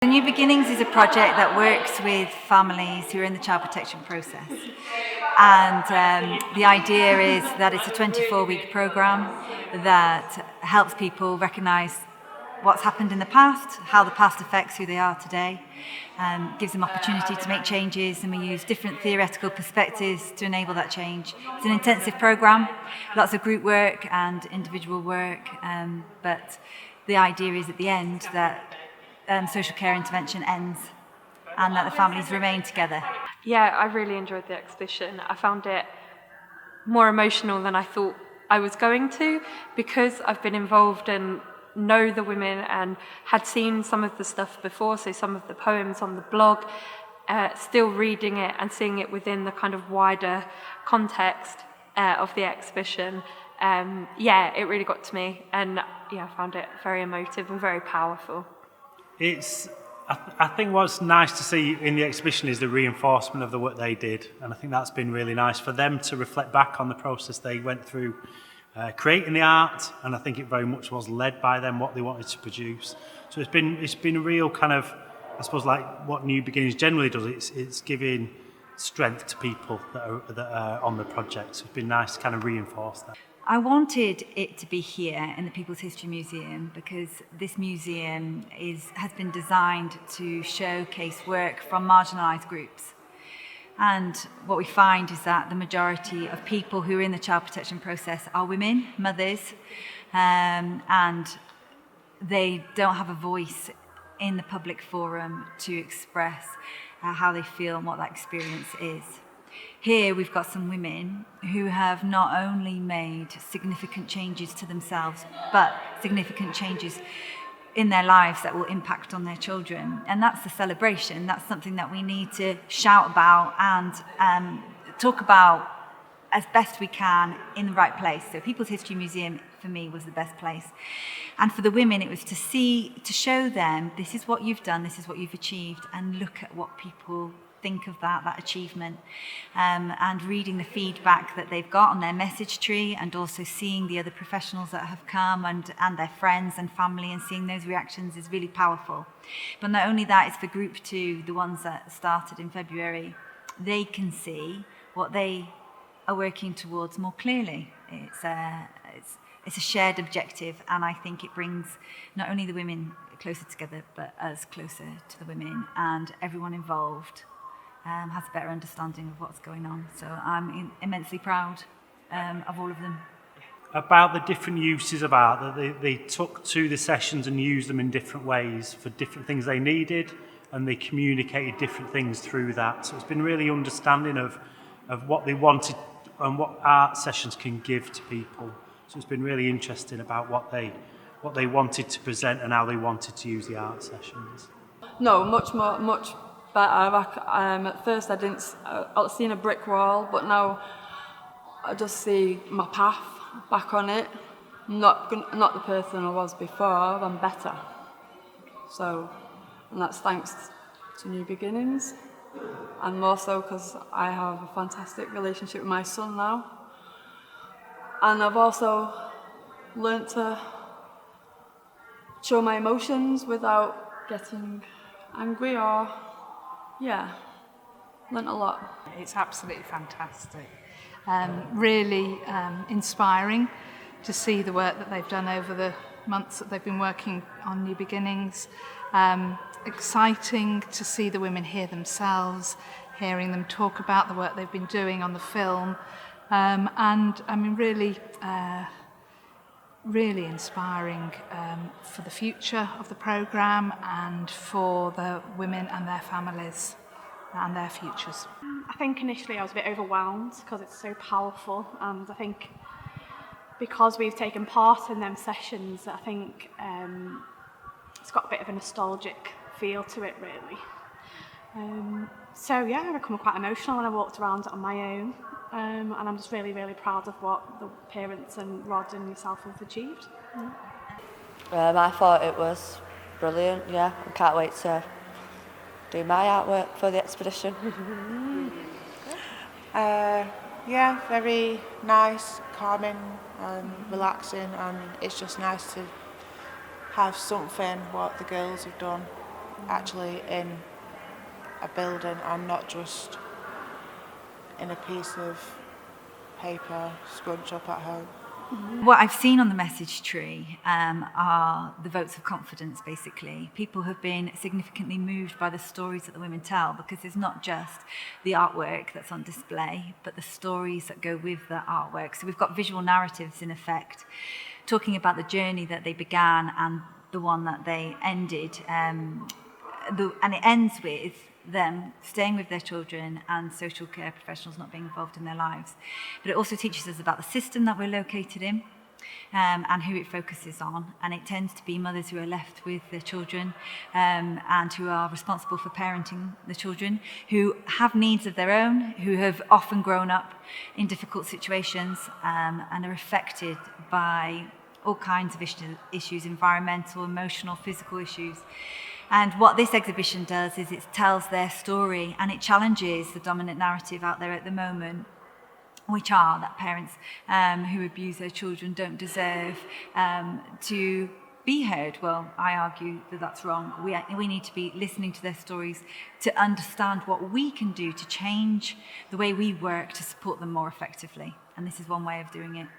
The New Beginnings is a project that works with families who are in the child protection process. And the idea is that it's a 24-week programme that helps people recognise what's happened in the past, how the past affects who they are today, gives them opportunity to make changes, and we use different theoretical perspectives to enable that change. It's an intensive programme, lots of group work and individual work, but the idea is at the end that social care intervention ends and that the families remain together. Yeah, I really enjoyed the exhibition. I found it more emotional than I thought I was going to, because I've been involved and know the women and had seen some of the stuff before, so some of the poems on the blog, still reading it and seeing it within the kind of wider context of the exhibition. It really got to me, and I found it very emotive and very powerful. I think what's nice to see in the exhibition is the reinforcement of the work they did, and I think that's been really nice for them to reflect back on the process they went through creating the art, and I think it very much was led by them what they wanted to produce. So it's been a real kind of, I suppose, like what New Beginnings generally does. It's giving strength to people that are on the project. So it's been nice to kind of reinforce that. I wanted it to be here in the People's History Museum because this museum has been designed to showcase work from marginalised groups. And what we find is that the majority of people who are in the child protection process are women, mothers, and they don't have a voice in the public forum to express how they feel and what that experience is. Here we've got some women who have not only made significant changes to themselves, but significant changes in their lives that will impact on their children. And that's the celebration. That's something that we need to shout about and talk about as best we can in the right place. So People's History Museum, for me, was the best place. And for the women, it was to show them, this is what you've done, this is what you've achieved, and look at what people think of that achievement, and reading the feedback that they've got on their message tree, and also seeing the other professionals that have come and their friends and family, and seeing those reactions is really powerful. But not only that, it's for Group 2, the ones that started in February. They can see what they are working towards more clearly. It's a shared objective, and I think it brings not only the women closer together, but us closer to the women, and everyone involved has a better understanding of what's going on. So I'm immensely proud of all of them. About the different uses of art, that they took to the sessions and used them in different ways for different things they needed, and they communicated different things through that. So it's been really understanding of what they wanted and what art sessions can give to people. So it's been really interesting about what they wanted to present and how they wanted to use the art sessions. No, much better. At first I was seeing a brick wall, but now I just see my path back on it. Not the person I was before, I'm better. So, and that's thanks to New Beginnings, and more so because I have a fantastic relationship with my son now. And I've also learnt to show my emotions without getting angry learnt a lot. It's absolutely fantastic. Really inspiring to see the work that they've done over the months that they've been working on New Beginnings. Exciting to see the women hear themselves, hearing them talk about the work they've been doing on the film. And I mean, really inspiring for the future of the programme and for the women and their families and their futures. I think initially I was a bit overwhelmed because it's so powerful, and I think because we've taken part in them sessions, I think it's got a bit of a nostalgic feel to it, really. I become quite emotional when I walked around on my own. And I'm just really, really proud of what the parents and Rod and yourself have achieved. I thought it was brilliant, I can't wait to do my artwork for the expedition. Very nice, calming and relaxing, and it's just nice to have something what the girls have done actually in a building and not just in a piece of paper scrunched up at home. What I've seen on the message tree are the votes of confidence, basically. People have been significantly moved by the stories that the women tell, because it's not just the artwork that's on display, but the stories that go with the artwork. So we've got visual narratives, in effect, talking about the journey that they began and the one that they ended. And it ends with them staying with their children and social care professionals not being involved in their lives. But it also teaches us about the system that we're located in, and who it focuses on. And it tends to be mothers who are left with their children and who are responsible for parenting the children, who have needs of their own, who have often grown up in difficult situations and are affected by all kinds of issues, environmental, emotional, physical issues. And what this exhibition does is it tells their story, and it challenges the dominant narrative out there at the moment, which are that parents who abuse their children don't deserve to be heard. Well, I argue that that's wrong. We need to be listening to their stories to understand what we can do to change the way we work to support them more effectively. And this is one way of doing it.